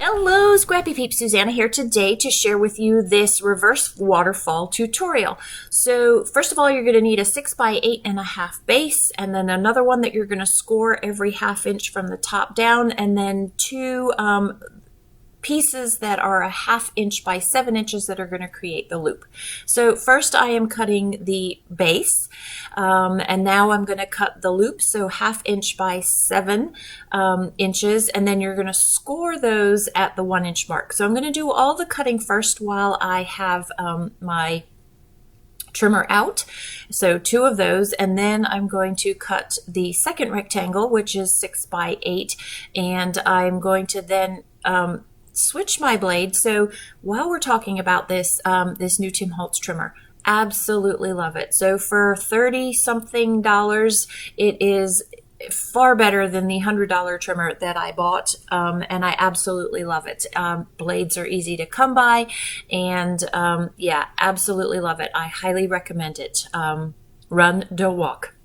Hello, Scrappy Peeps. Suzanna here today to share with you this reverse waterfall tutorial. So first of all, you're going to need a 6x8.5 base, and then another one that you're going to score every ½ inch from the top down, and then two pieces that are a ½ inch by 7 inches that are going to create the loop. So first I am cutting the base, and now I'm going to cut the loop, so ½ inch by 7 inches, and then you're going to score those at the 1 inch mark. So I'm going to do all the cutting first while I have my trimmer out, so 2 of those, and then I'm going to cut the second rectangle, which is 6x8, and I'm going to then switch my blade. So while we're talking about this, this new Tim Holtz trimmer, absolutely love it. So for $30-something, it is far better than the $100 trimmer that I bought, and I absolutely love it. Blades are easy to come by, and yeah, absolutely love it. I highly recommend it. Run, don't walk.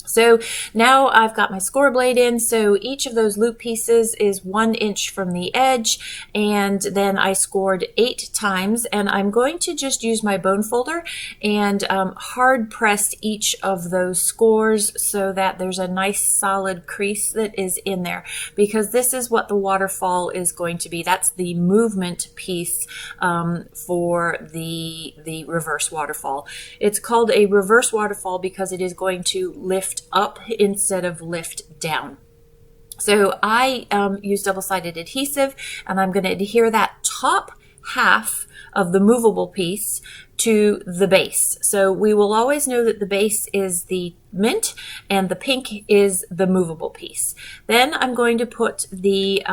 So now I've got my score blade in, so each of those loop pieces is 1 inch from the edge, and then I scored 8 times, and I'm going to just use my bone folder and hard press each of those scores so that there's a nice solid crease that is in there, because this is what the waterfall is going to be. That's the movement piece for the reverse waterfall. It's called a reverse waterfall because it is going to lift up instead of lift down. So I use double-sided adhesive, and I'm going to adhere that top half of the movable piece to the base. So we will always know that the base is the mint and the pink is the movable piece. Then I'm going to put the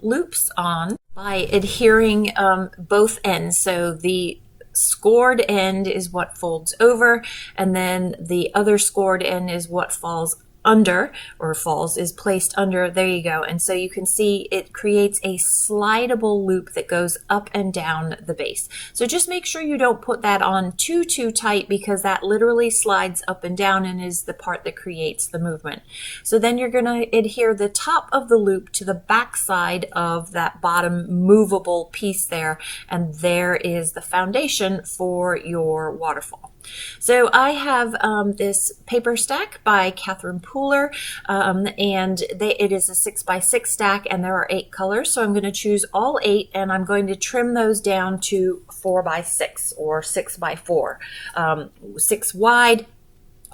loops on by adhering both ends. So the scored end is what folds over, and then the other scored end is what falls under, or is placed under. There you go. And so you can see it creates a slidable loop that goes up and down the base. So just make sure you don't put that on too tight, because that literally slides up and down and is the part that creates the movement. So then you're going to adhere the top of the loop to the back side of that bottom movable piece there, and there is the foundation for your waterfall. So I have this paper stack by Catherine Pooler, and it is a 6x6 stack, and there are 8 colors. So I'm going to choose all 8, and I'm going to trim those down to 4x6 or 6x4, 6 wide,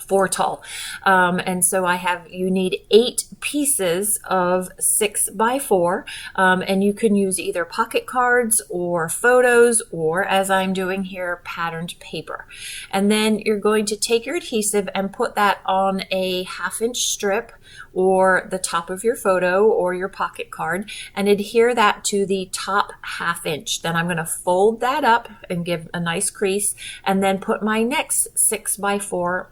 4 tall. And so you need 8 pieces of 6x4, and you can use either pocket cards or photos, or, as I'm doing here, patterned paper. And then you're going to take your adhesive and put that on a ½ inch strip, or the top of your photo or your pocket card, and adhere that to the top ½ inch. Then I'm going to fold that up and give a nice crease, and then put my next 6x4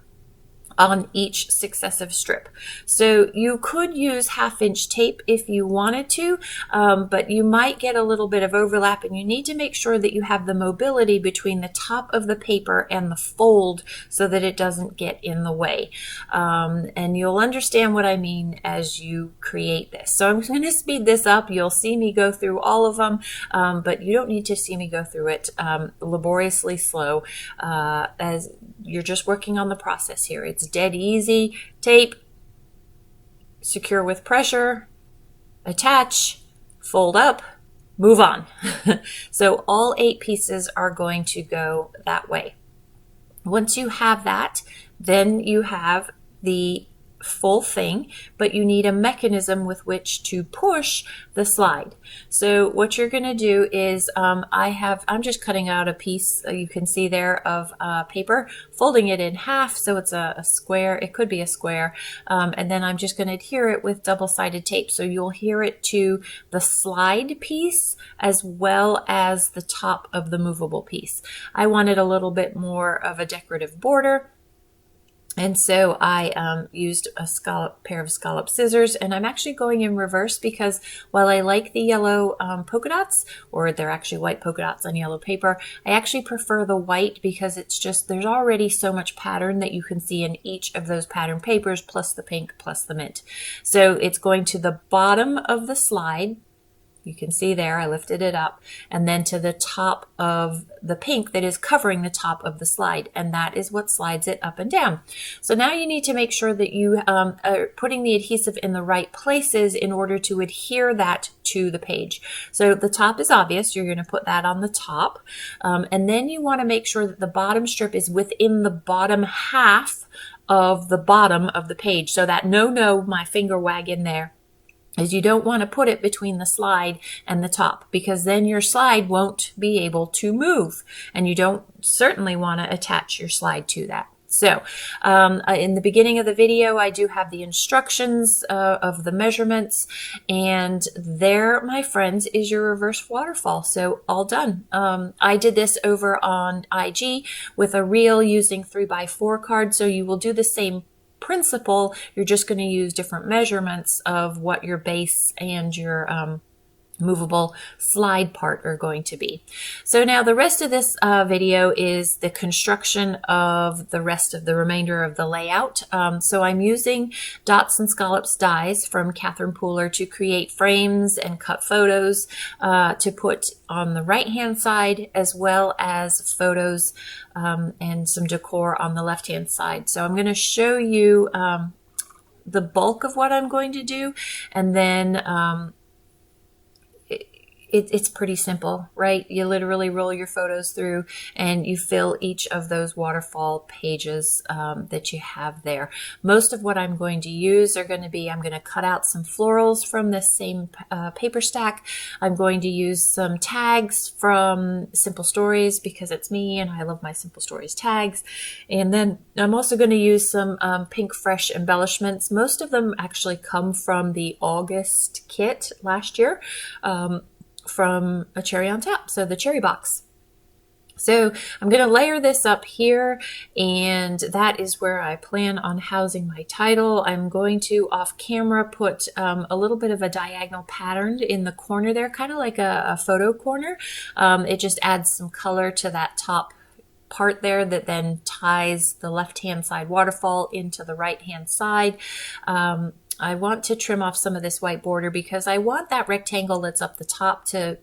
on each successive strip. So you could use ½ inch tape if you wanted to, but you might get a little bit of overlap, and you need to make sure that you have the mobility between the top of the paper and the fold so that it doesn't get in the way. And you'll understand what I mean as you create this. So I'm going to speed this up. You'll see me go through all of them, but you don't need to see me go through it laboriously slow, as you're just working on the process here. It's dead easy. Tape, secure with pressure, attach, fold up, move on. So all 8 pieces are going to go that way. Once you have that, then you have the full thing, but you need a mechanism with which to push the slide. So what you're going to do is I'm just cutting out a piece, you can see there, of paper, folding it in half so it's a square. It could be a square, and then I'm just going to adhere it with double-sided tape, so you'll adhere it to the slide piece as well as the top of the movable piece. I wanted a little bit more of a decorative border, And so I used a pair of scallop scissors, and I'm actually going in reverse because while I like the yellow polka dots, or they're actually white polka dots on yellow paper, I actually prefer the white because it's just, there's already so much pattern that you can see in each of those pattern papers, plus the pink, plus the mint. So it's going to the bottom of the slide. You can see there, I lifted it up, and then to the top of the pink that is covering the top of the slide, and that is what slides it up and down. So now you need to make sure that you are putting the adhesive in the right places in order to adhere that to the page. So the top is obvious, you're going to put that on the top, and then you want to make sure that the bottom strip is within the bottom half of the bottom of the page. So that no, my finger wagging there, is you don't want to put it between the slide and the top, because then your slide won't be able to move, and you don't certainly want to attach your slide to that. So in the beginning of the video, I do have the instructions of the measurements, and there, my friends, is your reverse waterfall. So all done. I did this over on IG with a reel using 3x4 cards, so you will do the same principle. You're just going to use different measurements of what your base and your movable slide part are going to be. So now the rest of this video is the construction of the rest of the remainder of the layout. So I'm using Dots and Scallops dies from Catherine Pooler to create frames and cut photos to put on the right hand side, as well as photos and some decor on the left hand side. So I'm going to show you the bulk of what I'm going to do, and then it's pretty simple, right? You literally roll your photos through and you fill each of those waterfall pages that you have there. Most of what I'm going to use are going to be, I'm going to cut out some florals from this same paper stack. I'm going to use some tags from Simple Stories because it's me and I love my Simple Stories tags. And then I'm also going to use some pink fresh embellishments. Most of them actually come from the August kit last year. From a cherry on top, so the cherry box. So I'm going to layer this up here, and that is where I plan on housing my title. I'm going to off camera put a little bit of a diagonal pattern in the corner there, kind of like a photo corner. It just adds some color to that top part there that then ties the left hand side waterfall into the right hand side. I want to trim off some of this white border because I want that rectangle that's up the top to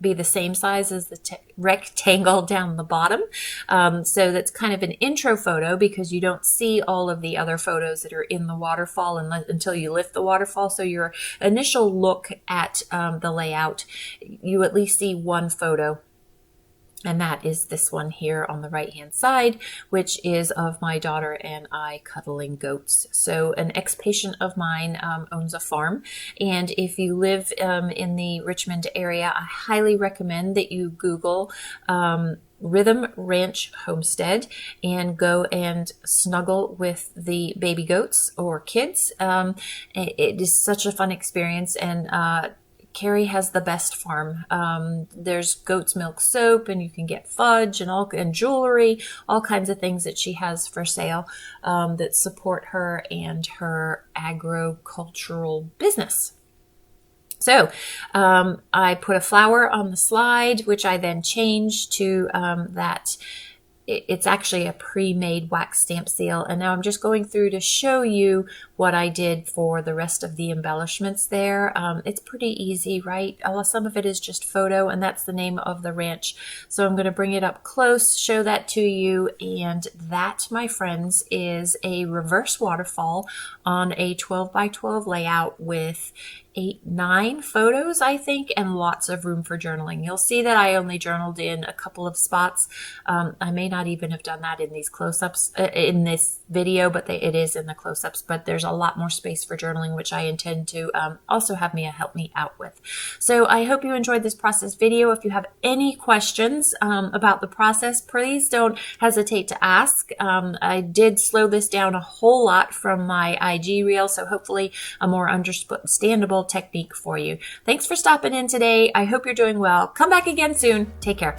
be the same size as the rectangle down the bottom. So that's kind of an intro photo because you don't see all of the other photos that are in the waterfall until you lift the waterfall. So your initial look at the layout, you at least see one photo. And that is this one here on the right hand side, which is of my daughter and I cuddling goats. So an ex-patient of mine owns a farm. And if you live in the Richmond area, I highly recommend that you Google Rhythm Ranch Homestead and go and snuggle with the baby goats or kids. It is such a fun experience, and Carrie has the best farm. There's goat's milk soap, and you can get fudge and jewelry, all kinds of things that she has for sale that support her and her agricultural business. So I put a flower on the slide, which I then changed to that. It's actually a pre-made wax stamp seal. And now I'm just going through to show you what I did for the rest of the embellishments there. It's pretty easy, right? Some of it is just photo, and that's the name of the ranch. So I'm going to bring it up close, show that to you. And that, my friends, is a reverse waterfall on a 12 by 12 layout with 9 photos, I think, and lots of room for journaling. You'll see that I only journaled in a couple of spots. I may not even have done that in these close-ups in this video, but it is in the close-ups. But there's a lot more space for journaling, which I intend to also have Mia help me out with. So I hope you enjoyed this process video. If you have any questions about the process, please don't hesitate to ask. I did slow this down a whole lot from my IG reel, so hopefully a more understandable technique for you. Thanks for stopping in today. I hope you're doing well. Come back again soon. Take care.